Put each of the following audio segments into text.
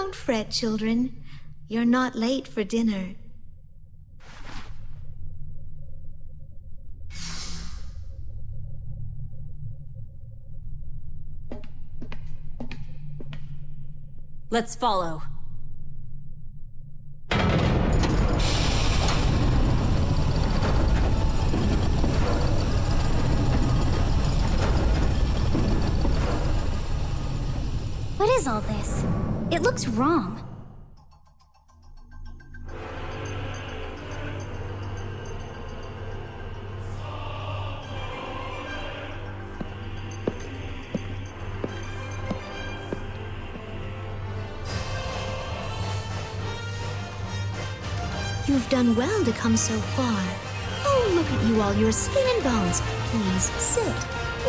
Don't fret, children. You're not late for dinner. Let's follow. What is all this? It looks wrong. You've done well to come so far. Oh, look at you all, your skin and bones. Please, sit.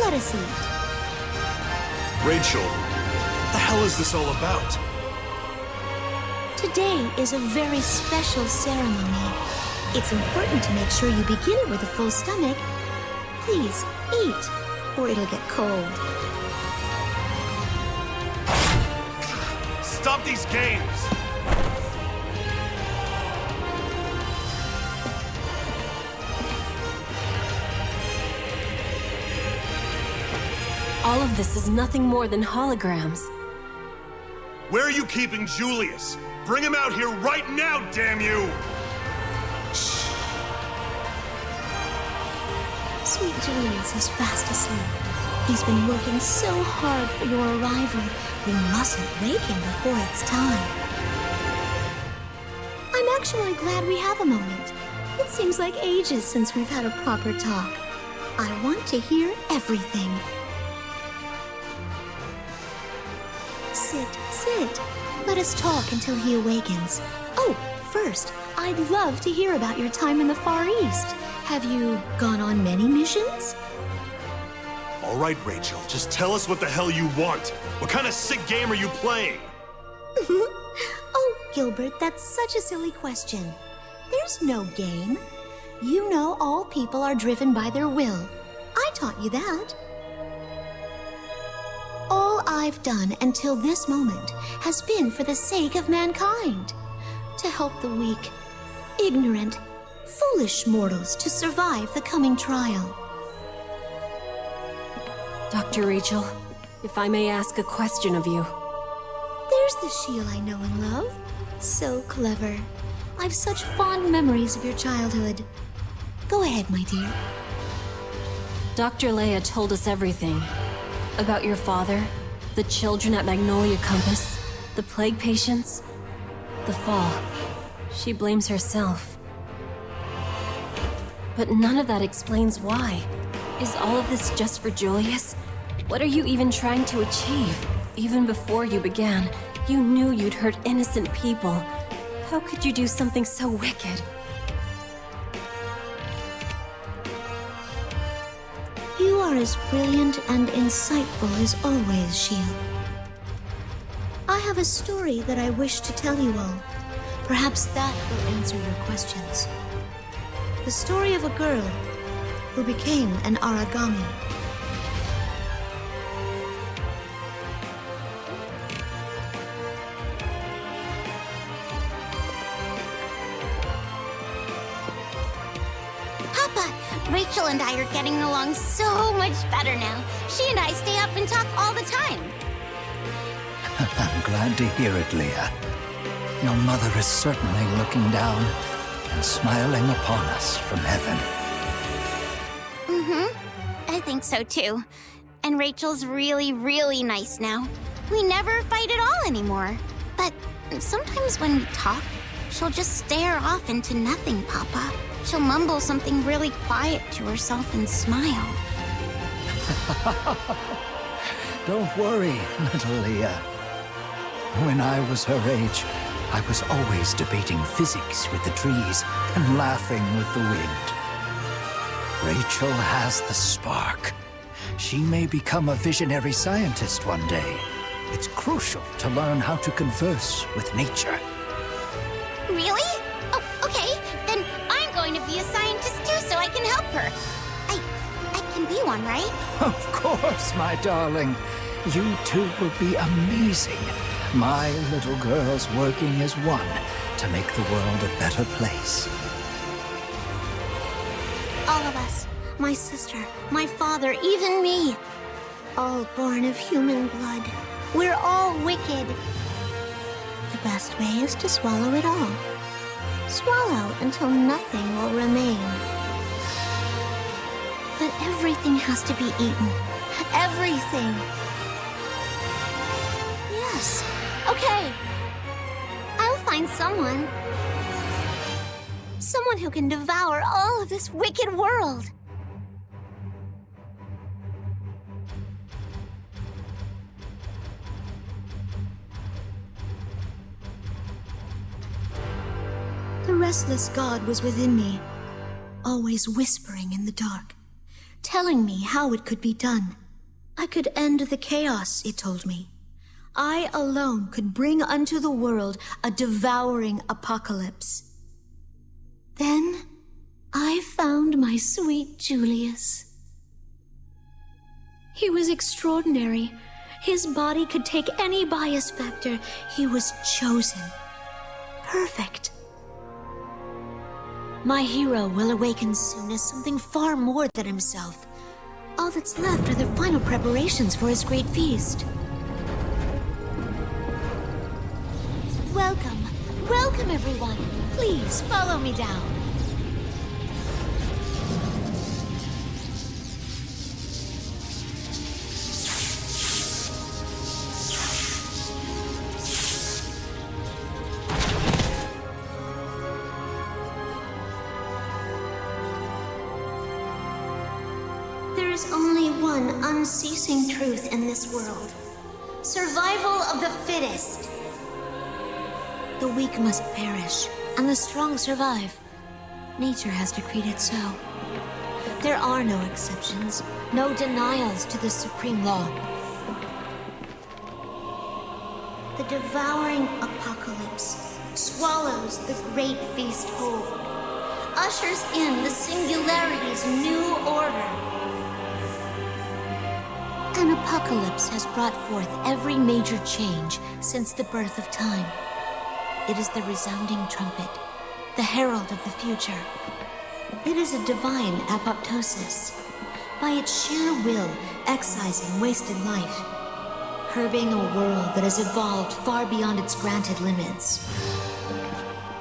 Let us eat. Rachel, what the hell is this all about? Today is a very special ceremony. It's important to make sure you begin it with a full stomach. Please, eat, or it'll get cold. Stop these games! All of this is nothing more than holograms. Where are you keeping Julius? Bring him out here right now, damn you! Sweet Julius is fast asleep. He's been working so hard for your arrival. We mustn't wake him before it's time. I'm actually glad we have a moment. It seems like ages since we've had a proper talk. I want to hear everything. Sit. Let us talk until he awakens. Oh, first, I'd love to hear about your time in the Far East. Have you gone on many missions? All right, Rachel, just tell us what the hell you want. What kind of sick game are you playing? Oh, Gilbert, that's such a silly question. There's no game. You know all people are driven by their will. I taught you that. All I've done until this moment has been for the sake of mankind. To help the weak, ignorant, foolish mortals to survive the coming trial. Dr. Rachel, if I may ask a question of you. There's the Sheila I know and love. So clever. I've such fond memories of your childhood. Go ahead, my dear. Dr. Leia told us everything. About your father, the children at Magnolia Compass, the plague patients, the fall. She blames herself. But none of that explains why. Is all of this just for Julius? What are you even trying to achieve? Even before you began, you knew you'd hurt innocent people. How could you do something so wicked? You are as brilliant and insightful as always, Sheila. I have a story that I wish to tell you all. Perhaps that will answer your questions. The story of a girl who became an origami. Papa, Rachel and I are getting along so much better now. She and I stay up and talk all the time. I'm glad to hear it, Leah. Your mother is certainly looking down and smiling upon us from heaven. I think so too. And Rachel's really, really nice now. We never fight at all anymore. But sometimes when we talk, she'll just stare off into nothing, Papa. She'll mumble something really quiet to herself and smile. Don't worry, little Leah. When I was her age, I was always debating physics with the trees and laughing with the wind. Rachel has the spark. She may become a visionary scientist one day. It's crucial to learn how to converse with nature. Really? Oh, okay. Then I'm going to be a scientist too so I can help her. I can be one, right? Of course, my darling. You two will be amazing. My little girls working as one to make the world a better place. All of us, my sister, my father, even me, all born of human blood. We're all wicked. The best way is to swallow it all. Swallow until nothing will remain. But everything has to be eaten. Everything. Yes. Okay. I'll find someone. Someone who can devour all of this wicked world. The restless god was within me, always whispering in the dark, telling me how it could be done. I could end the chaos, it told me. I alone could bring unto the world a devouring apocalypse. Then I found my sweet Julius. He was extraordinary. His body could take any bias factor. He was chosen. Perfect. My hero will awaken soon as something far more than himself. All that's left are the final preparations for his great feast. Welcome. Welcome, everyone. Please follow me down. There is only one unceasing truth in this world. Survival of the fittest. The weak must perish, and the strong survive. Nature has decreed it so. There are no exceptions, no denials to this supreme law. The devouring apocalypse swallows the great feast whole, ushers in the singularity's new order. An apocalypse has brought forth every major change since the birth of time. It is the resounding trumpet, the herald of the future. It is a divine apoptosis, by its sheer will excising wasted life, curbing a world that has evolved far beyond its granted limits.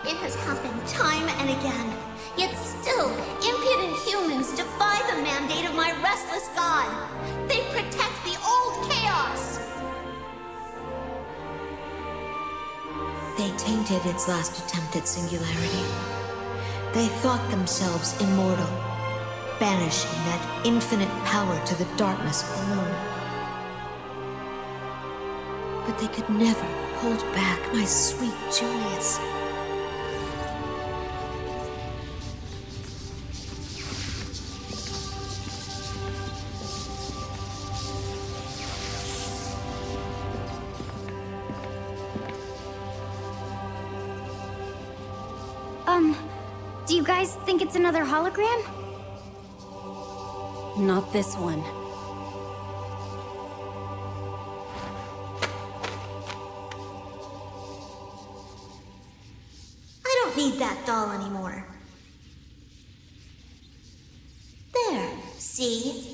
It has happened time and again, yet still impudent humans defy the mandate of my restless god. They protect the old chaos. They tainted its last attempt at singularity. They thought themselves immortal, banishing that infinite power to the darkness of the moon. But they could never hold back my sweet Julius. Do you guys think it's another hologram? Not this one. I don't need that doll anymore. There, see?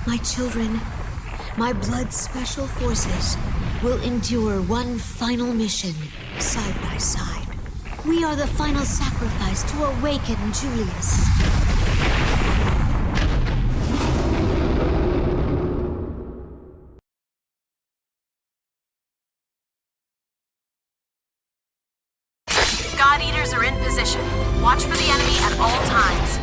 My children, my blood's special forces, will endure one final mission, side by side. We are the final sacrifice to awaken Julius. God Eaters are in position. Watch for the enemy at all times.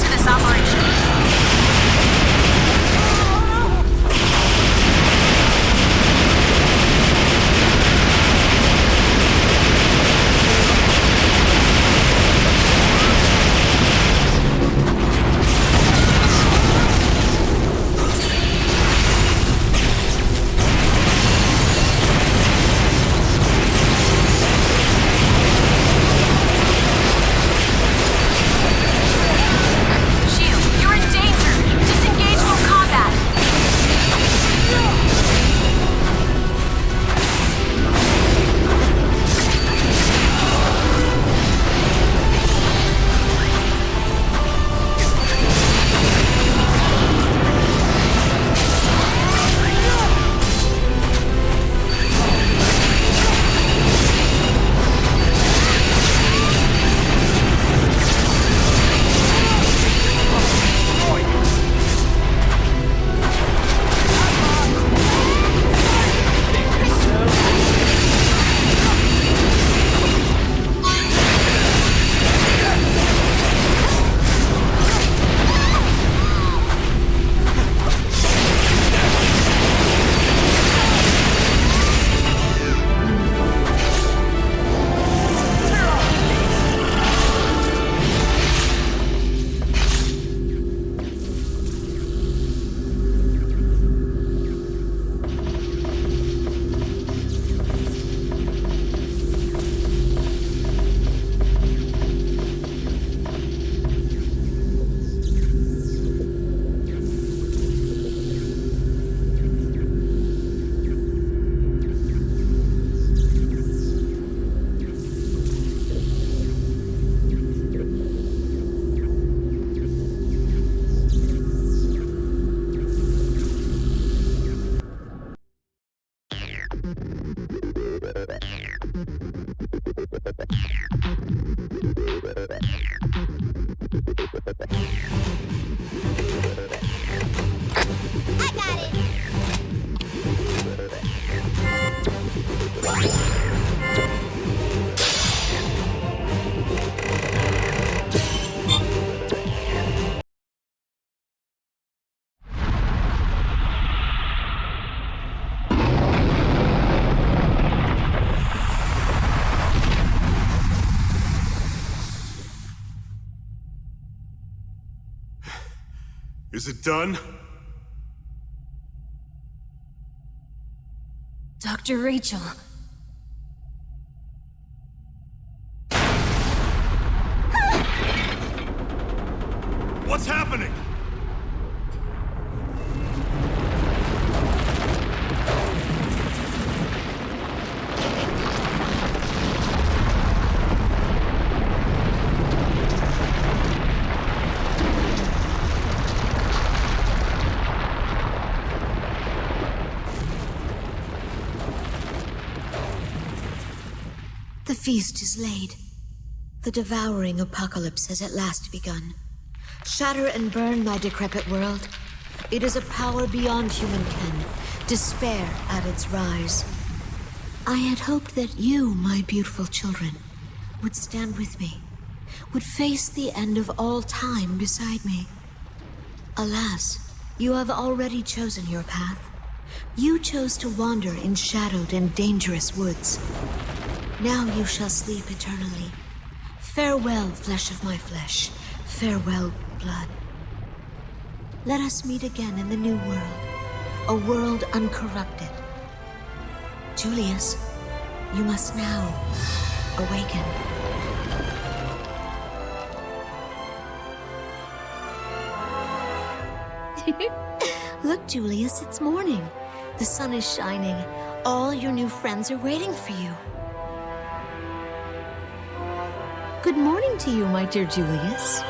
to this operation. I got it. Is it done? Dr. Rachel. What's happening? The feast is laid. The devouring apocalypse has at last begun. Shatter and burn my decrepit world. It is a power beyond human ken, despair at its rise. I had hoped that you, my beautiful children, would stand with me, would face the end of all time beside me. Alas, you have already chosen your path. You chose to wander in shadowed and dangerous woods. Now you shall sleep eternally. Farewell, flesh of my flesh. Farewell, blood. Let us meet again in the new world, a world uncorrupted. Julius, you must now awaken. Look, Julius, it's morning. The sun is shining. All your new friends are waiting for you. Good morning to you, my dear Julius.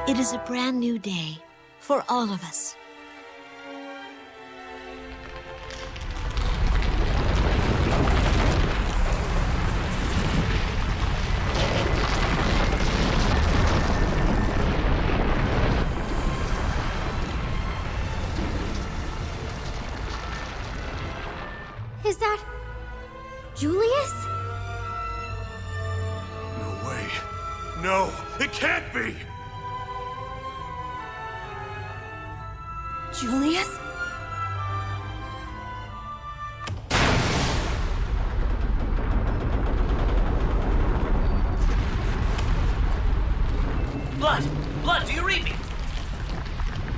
It is a brand new day for all of us. Is that Julius? No way. No, it can't be! Julius? Blood, do you read me?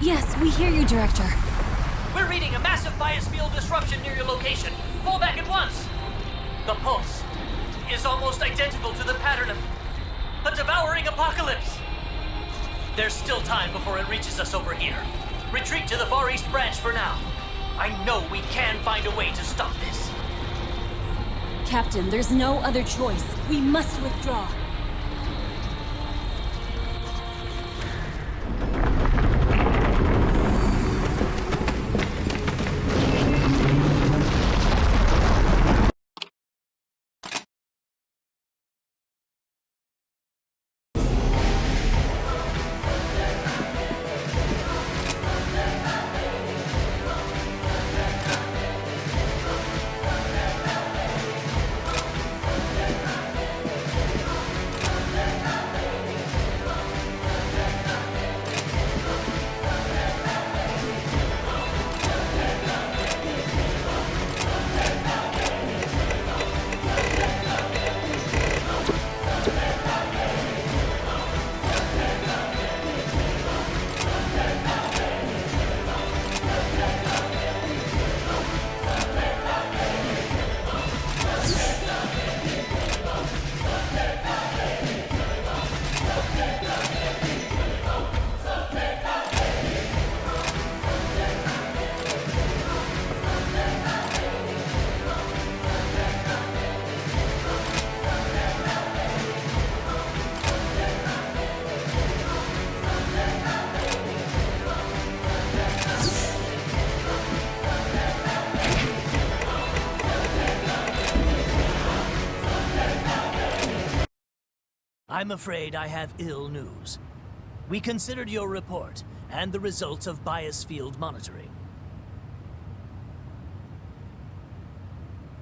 Yes, we hear you, Director. We're reading a massive bias field disruption near your location. Fall back at once. The pulse is almost identical to the pattern of a devouring apocalypse. There's still time before it reaches us over here. Retreat to the Far East branch for now. I know we can find a way to stop this. Captain, there's no other choice. We must withdraw. I'm afraid I have ill news. We considered your report and the results of bias field monitoring.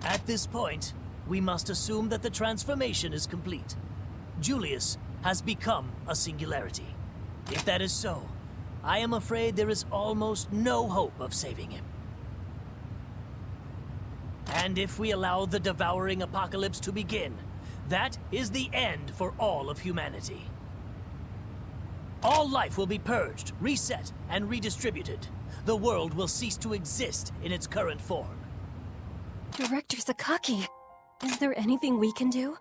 At this point, we must assume that the transformation is complete. Julius has become a singularity. If that is so, I am afraid there is almost no hope of saving him. And if we allow the devouring apocalypse to begin, that is the end for all of humanity. All life will be purged, reset, and redistributed. The world will cease to exist in its current form. Director Sakaki, is there anything we can do?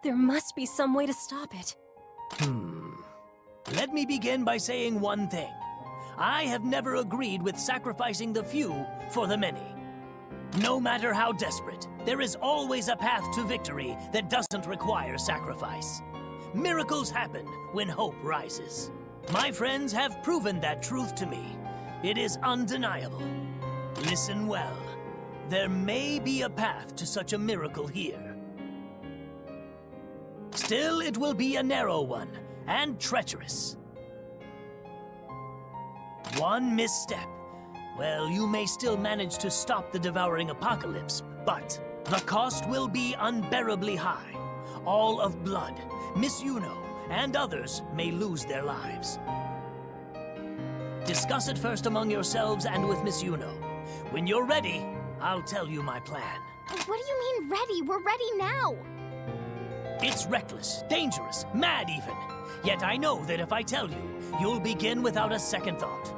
There must be some way to stop it. Let me begin by saying one thing. I have never agreed with sacrificing the few for the many. No matter how desperate, there is always a path to victory that doesn't require sacrifice. Miracles happen when hope rises. My friends have proven that truth to me. It is undeniable. Listen well. There may be a path to such a miracle here. Still, it will be a narrow one, and treacherous. One misstep. Well, you may still manage to stop the devouring apocalypse, but the cost will be unbearably high. All of Blood, Miss Yuno, and others may lose their lives. Discuss it first among yourselves and with Miss Yuno. When you're ready, I'll tell you my plan. What do you mean ready? We're ready now. It's reckless, dangerous, mad even. Yet I know that if I tell you, you'll begin without a second thought.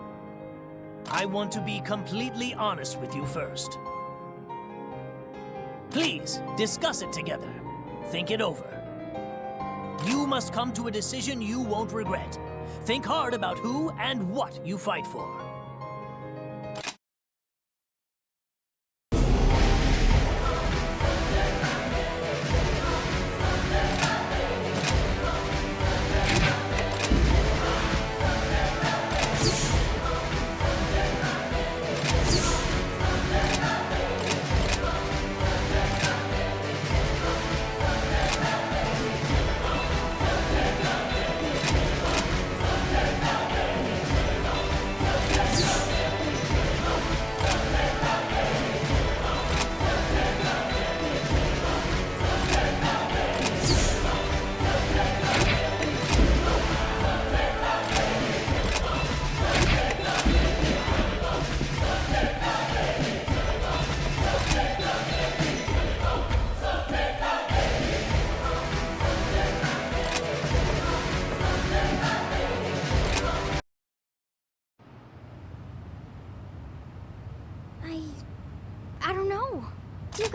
I want to be completely honest with you first. Please, discuss it together. Think it over. You must come to a decision you won't regret. Think hard about who and what you fight for.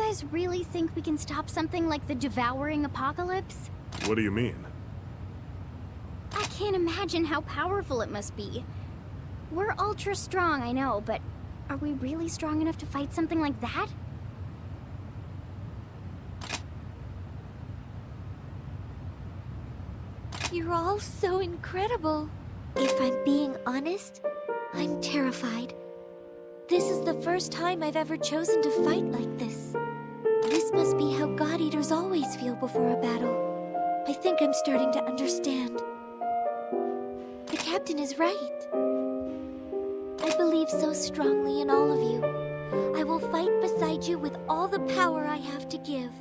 guys really think we can stop something like the devouring apocalypse? What do you mean? I can't imagine how powerful it must be. We're ultra strong, I know, but are we really strong enough to fight something like that? You're all so incredible. If I'm being honest, I'm terrified. This is the first time I've ever chosen to fight like this. This must be how God Eaters always feel before a battle. I think I'm starting to understand. The captain is right. I believe so strongly in all of you. I will fight beside you with all the power I have to give.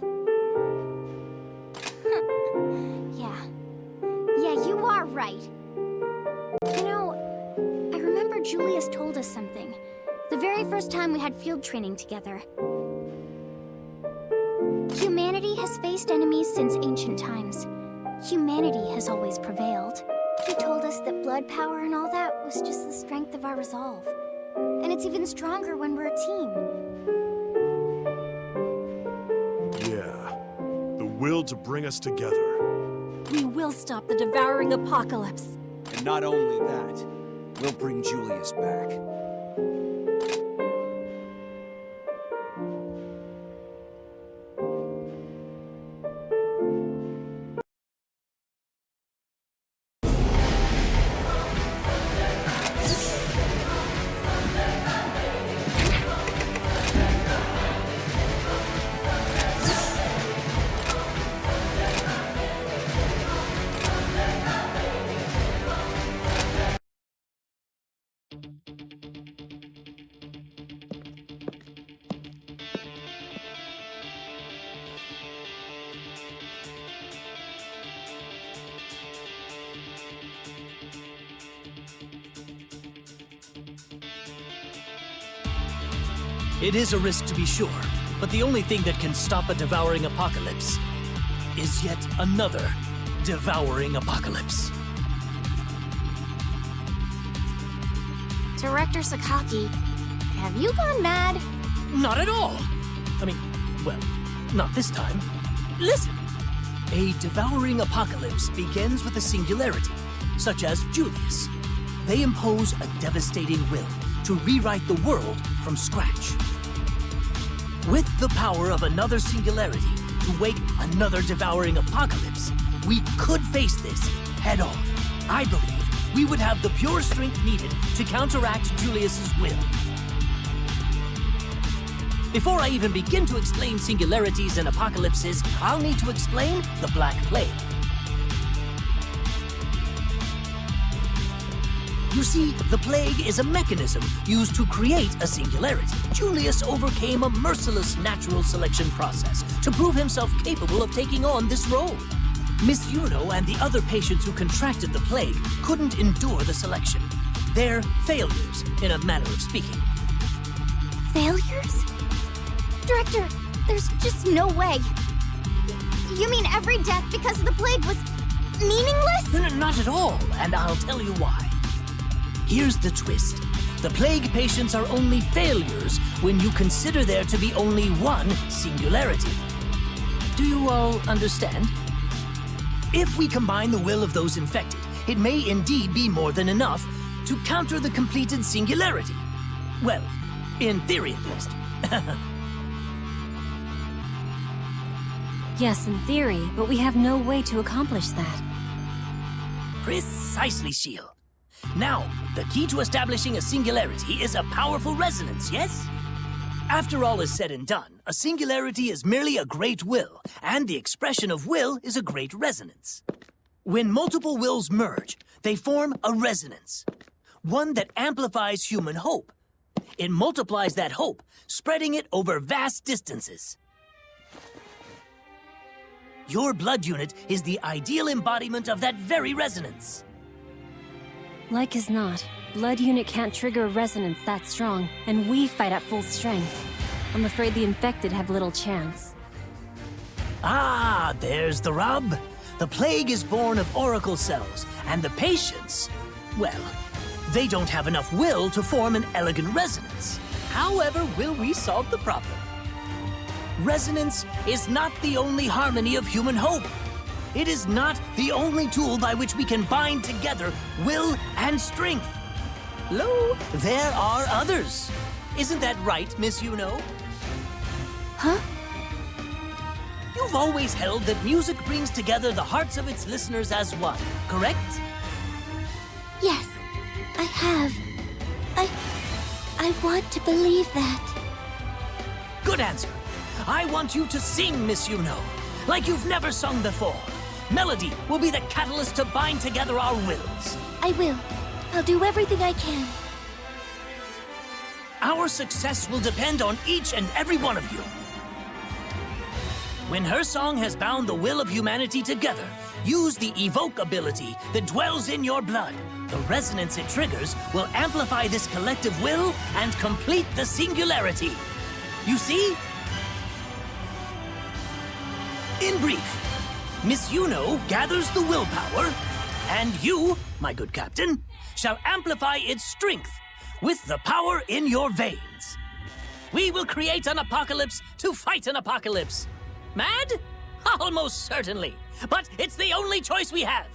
Yeah, you are right. You know, I remember Julius told us something. The very first time we had field training together. Humanity has faced enemies since ancient times. Humanity has always prevailed. He told us that blood power and all that was just the strength of our resolve. And it's even stronger when we're a team. Yeah. The will to bring us together. We will stop the devouring apocalypse. And not only that, we'll bring Julius back. It is a risk to be sure, but the only thing that can stop a devouring apocalypse is yet another devouring apocalypse. Director Sakaki, have you gone mad? Not at all! I mean, well, not this time. Listen! A devouring apocalypse begins with a singularity, such as Julius. They impose a devastating will to rewrite the world from scratch. With the power of another singularity to wake another devouring apocalypse, we could face this head on. I believe we would have the pure strength needed to counteract Julius's will. Before I even begin to explain singularities and apocalypses, I'll need to explain the Black Plague. You see, the plague is a mechanism used to create a singularity. Julius overcame a merciless natural selection process to prove himself capable of taking on this role. Miss Yuno and the other patients who contracted the plague couldn't endure the selection. They're failures, in a manner of speaking. Failures? Director, there's just no way. You mean every death because of the plague was meaningless? No, not at all, and I'll tell you why. Here's the twist. The plague patients are only failures when you consider there to be only one singularity. Do you all understand? If we combine the will of those infected, it may indeed be more than enough to counter the completed singularity. Well, in theory at least. Yes, in theory, but we have no way to accomplish that. Precisely, Shield. Now, the key to establishing a singularity is a powerful resonance, yes? After all is said and done, a singularity is merely a great will, and the expression of will is a great resonance. When multiple wills merge, they form a resonance, one that amplifies human hope. It multiplies that hope, spreading it over vast distances. Your blood unit is the ideal embodiment of that very resonance. Like as not, blood unit can't trigger a resonance that strong, and we fight at full strength. I'm afraid the infected have little chance. Ah, there's the rub. The plague is born of oracle cells, and the patients, well, they don't have enough will to form an elegant resonance. However, will we solve the problem? resonance is not the only harmony of human hope. It is not the only tool by which we can bind together will and strength. Lo, there are others. Isn't that right, Miss You-Know? Huh? You've always held that music brings together the hearts of its listeners as one, correct? Yes, I have. I want to believe that. Good answer. I want you to sing, Miss You-Know, like you've never sung before. Melody will be the catalyst to bind together our wills. I will. I'll do everything I can. Our success will depend on each and every one of you. When her song has bound the will of humanity together, use the evoke ability that dwells in your blood. The resonance it triggers will amplify this collective will and complete the singularity. You see? In brief, Miss You-Know gathers the willpower, and you, my good captain, shall amplify its strength with the power in your veins. We will create an apocalypse to fight an apocalypse. Mad? Almost certainly. But it's the only choice we have.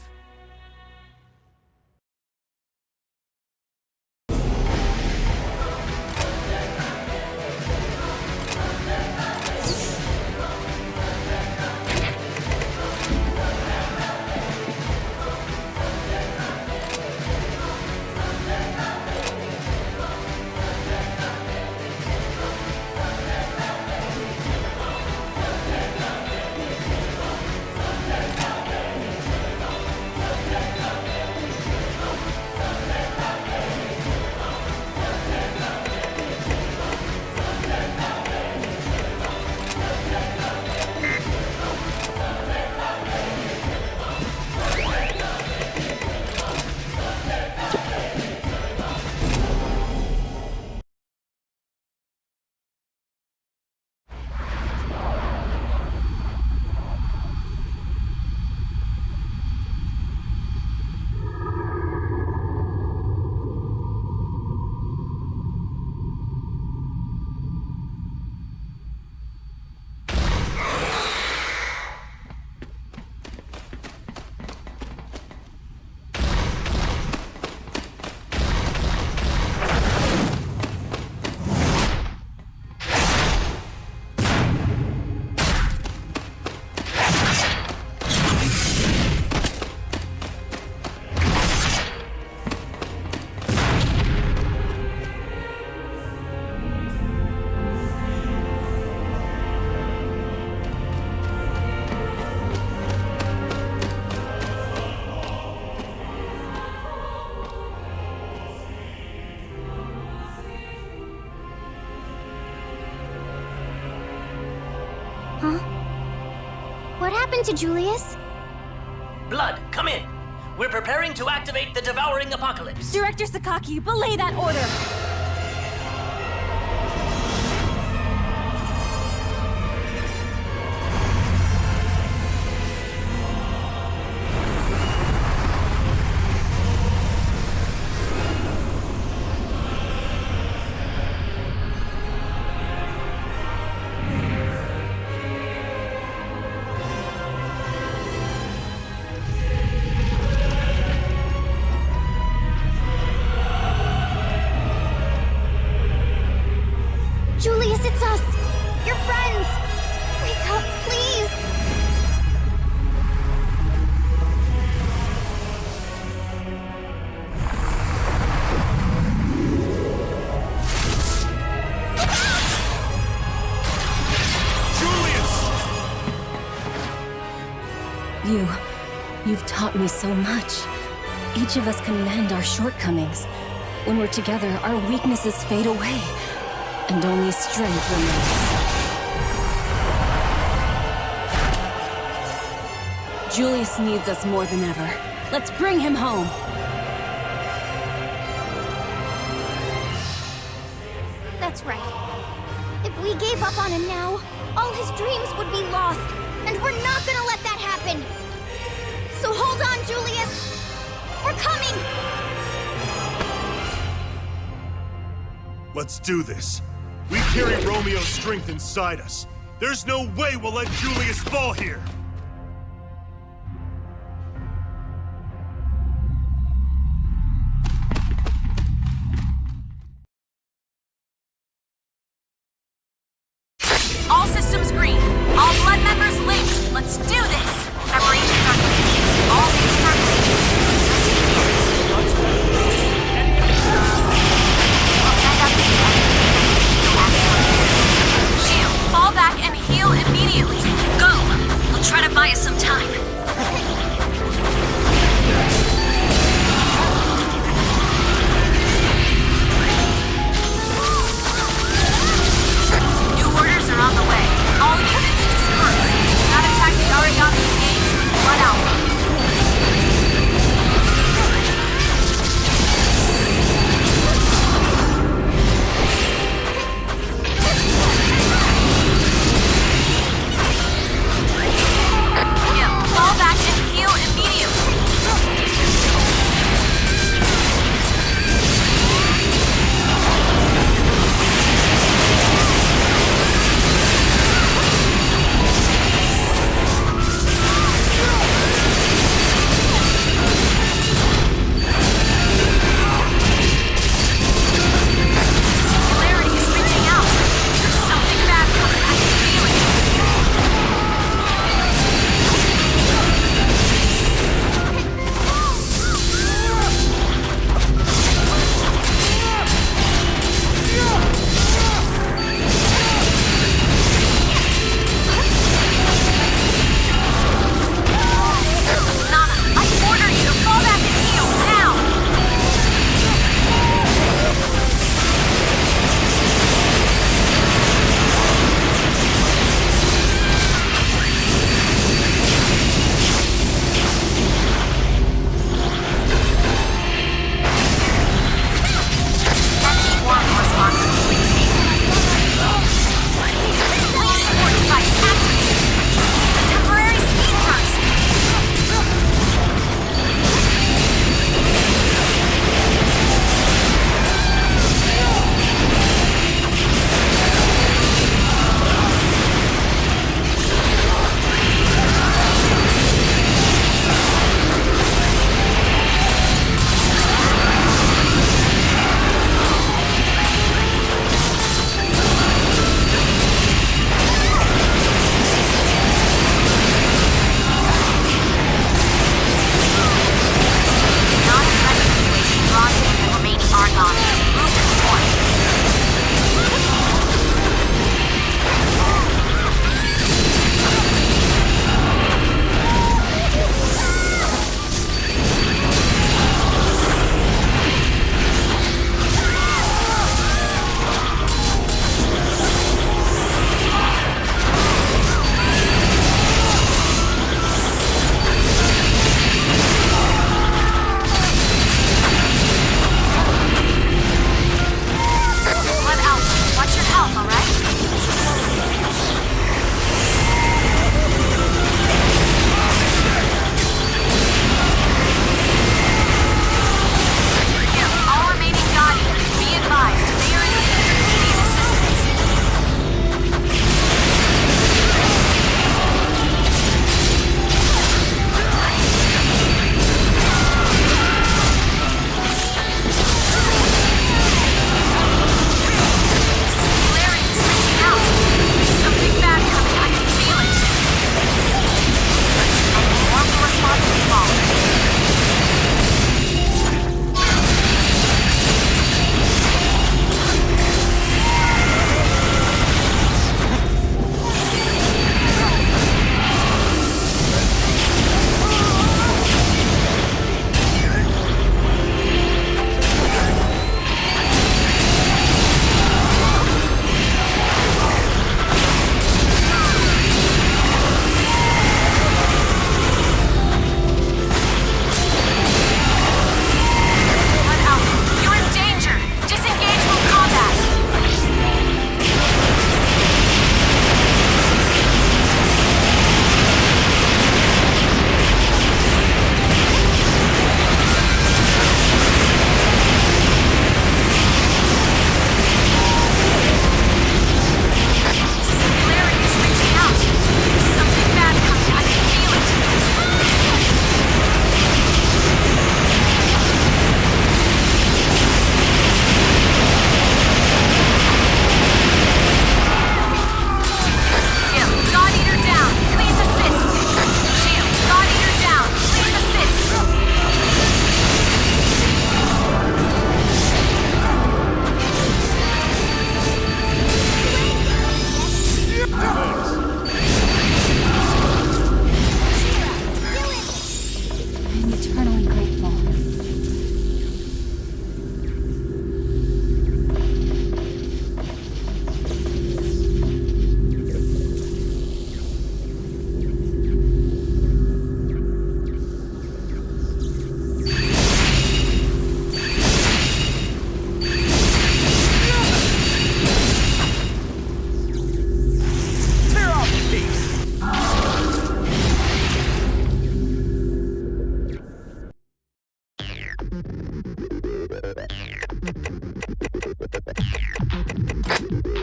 What happened to Julius? Blood, come in. We're preparing to activate the devouring apocalypse. Director Sakaki, belay that order! Julius, it's us! Your friends! Wake up, please! You've taught me so much. Each of us can mend our shortcomings. When we're together, our weaknesses fade away, and only strength remains. Julius needs us more than ever. Let's bring him home. That's right. If we gave up on him now, all his dreams would be lost, and we're not gonna let that happen. So hold on, Julius! We're coming! Let's do this. We carry Romeo's strength inside us. There's no way we'll let Julius fall here! All systems green. All blood members linked. Let's do this. Preparations are complete. All units are clean. We'll send up the shield, fall back and heal immediately. Go. We'll try to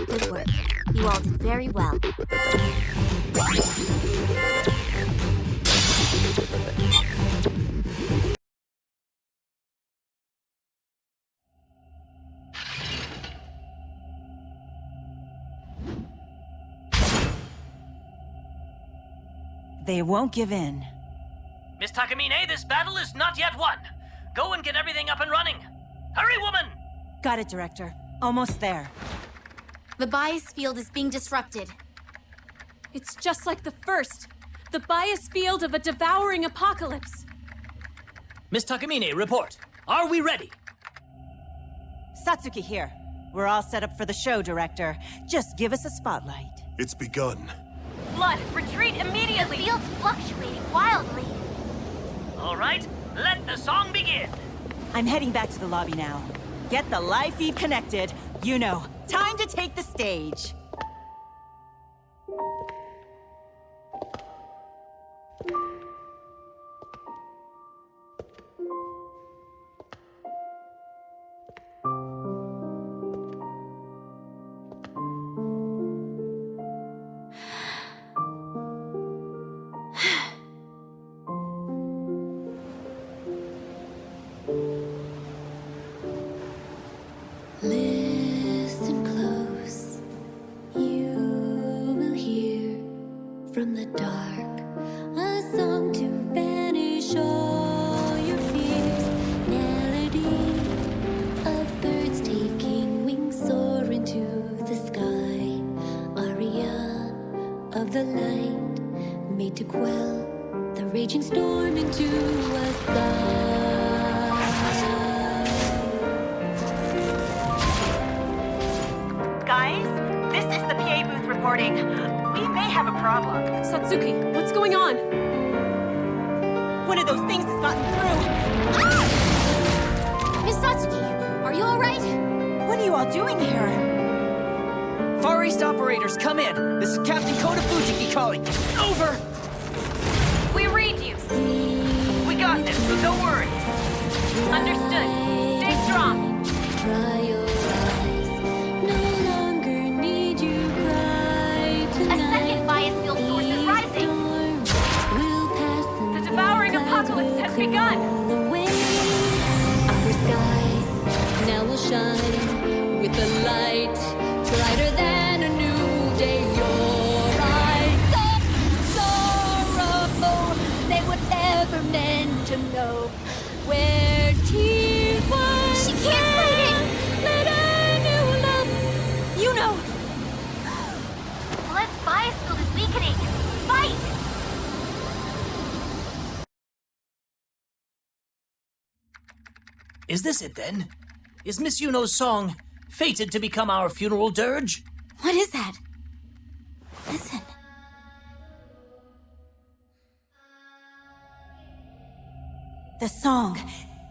Good work. You all did very well. They won't give in. Miss Takamine, this battle is not yet won. Go and get everything up and running. Hurry, woman! Got it, Director. Almost there. The bias field is being disrupted. It's just like the first. The bias field of a devouring apocalypse. Miss Takamine, report. Are we ready? Satsuki here. We're all set up for the show, Director. Just give us a spotlight. It's begun. Blood, retreat immediately! The field's fluctuating wildly. All right, let the song begin. I'm heading back to the lobby now. Get the live feed connected. You know, time to take the stage. Listen close, you will hear from the dark a song to banish all your fears. Melody of birds taking wings soar into the sky. Aria of the light made to quell the raging storm into a sigh. Guys, this is the PA booth reporting. We may have a problem. Satsuki, what's going on? One of those things has gotten through. Ah! Miss Satsuki, are you all right? What are you all doing here? Far East operators, come in. This is Captain Kota Fujiki calling. Over! We read you. We got this, so don't worry. Understood. Stay strong. Dry your eyes, no longer need you cry A tonight. second bias field source is rising. Will pass and The devouring apocalypse has begun. roll away. Our skies now will shine with a light brighter than a new day. Your eyes of sorrow, they would never meant to know where tears was. She can't fight it! Let our new love. You know! Blood's bias field is weakening. Fight! Is this it then? Is Miss Yuno's song fated to become our funeral dirge? What is that? Listen. The song.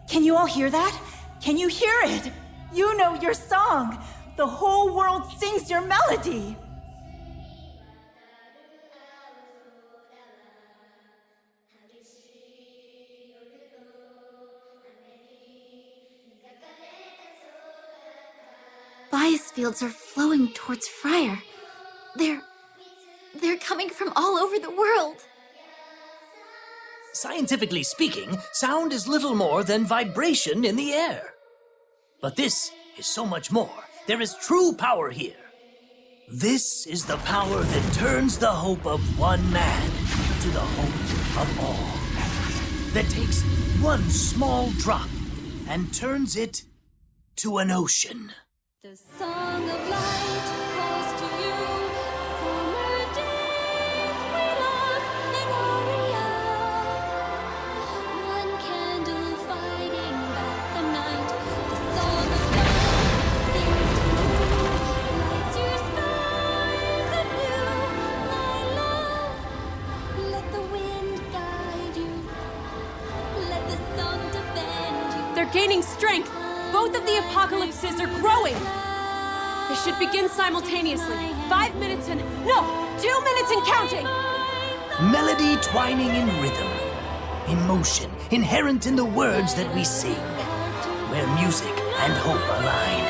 Can you all hear that? Can you hear it? You know your song. The whole world sings your melody. Bias fields are flowing towards Friar. They're coming from all over the world. Scientifically speaking, sound is little more than vibration in the air. But this is so much more. There is true power here. This is the power that turns the hope of one man to the hope of all. That takes one small drop and turns it to an ocean. The song of light calls to you. Summer days we lost in Aria. One candle fighting back the night. The song of light sings to you. Lights your skies anew. My love, let the wind guide you. Let the sun defend you. They're gaining strength. Both of the apocalypses are growing. They should begin simultaneously. 5 minutes and... No! 2 minutes and counting! Melody twining in rhythm, in motion, inherent in the words that we sing. where music and hope align.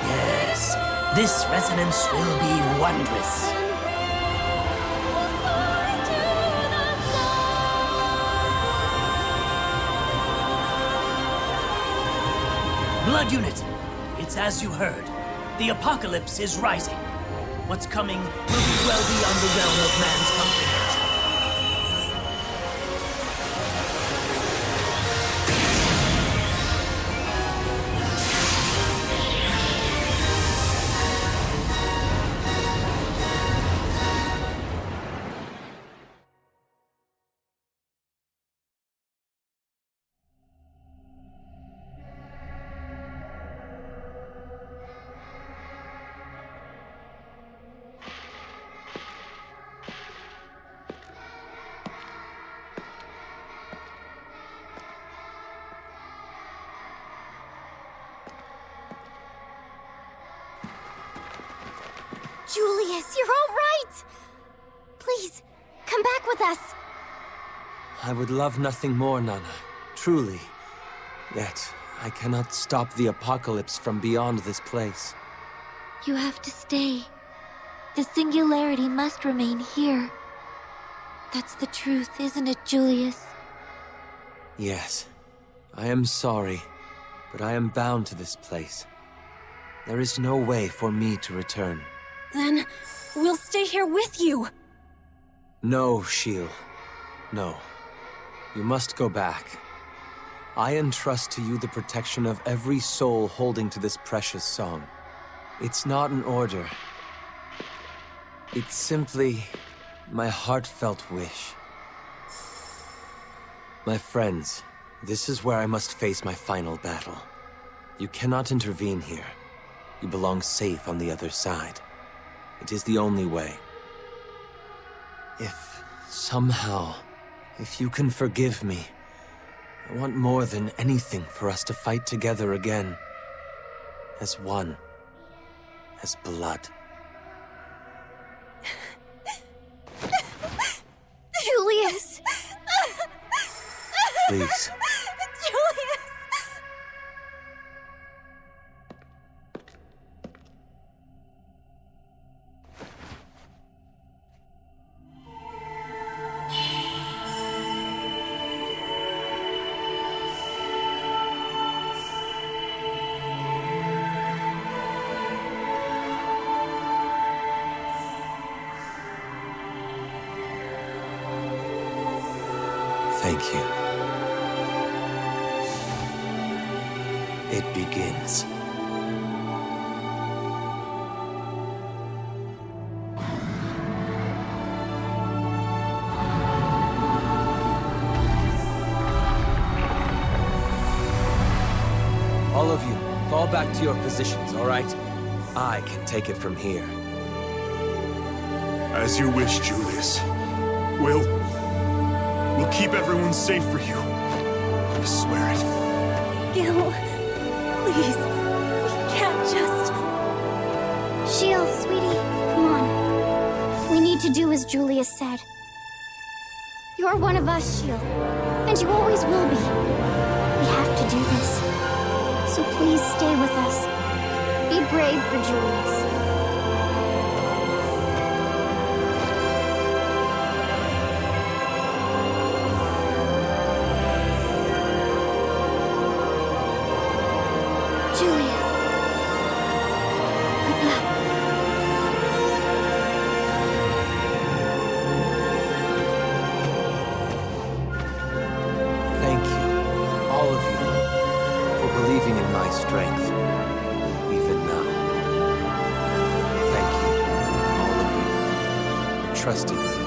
Yes, this resonance will be wondrous. Blood Unit, it's as you heard. The apocalypse is rising. What's coming will be well beyond the realm of man's comprehension. Julius, you're all right! Please, come back with us. I would love nothing more, Nana. Truly. Yet, I cannot stop the apocalypse from beyond this place. You have to stay. The singularity must remain here. That's the truth, isn't it, Julius? Yes. I am sorry, but I am bound to this place. There is no way for me to return. Then, we'll stay here with you. No, Shield. No. You must go back. I entrust to you the protection of every soul holding to this precious song. It's not an order. It's simply my heartfelt wish. My friends, this is where I must face my final battle. You cannot intervene here. You belong safe on the other side. It is the only way. If somehow, if you can forgive me, I want more than anything for us to fight together again. As one. As blood. Julius! Please. Julius! Thank you. It begins. All of you, fall back to your positions, all right? I can take it from here. As you wish, Julius. We'll keep everyone safe for you. I swear it. Gil, please, we can't just... Shield, sweetie, come on. We need to do as Julius said. You're one of us, Shield, and you always will be. We have to do this. So please stay with us. Be brave for Julius. Julius. Good luck. Thank you, all of you, for believing in my strength, even now. Thank you, all of you, for trusting me.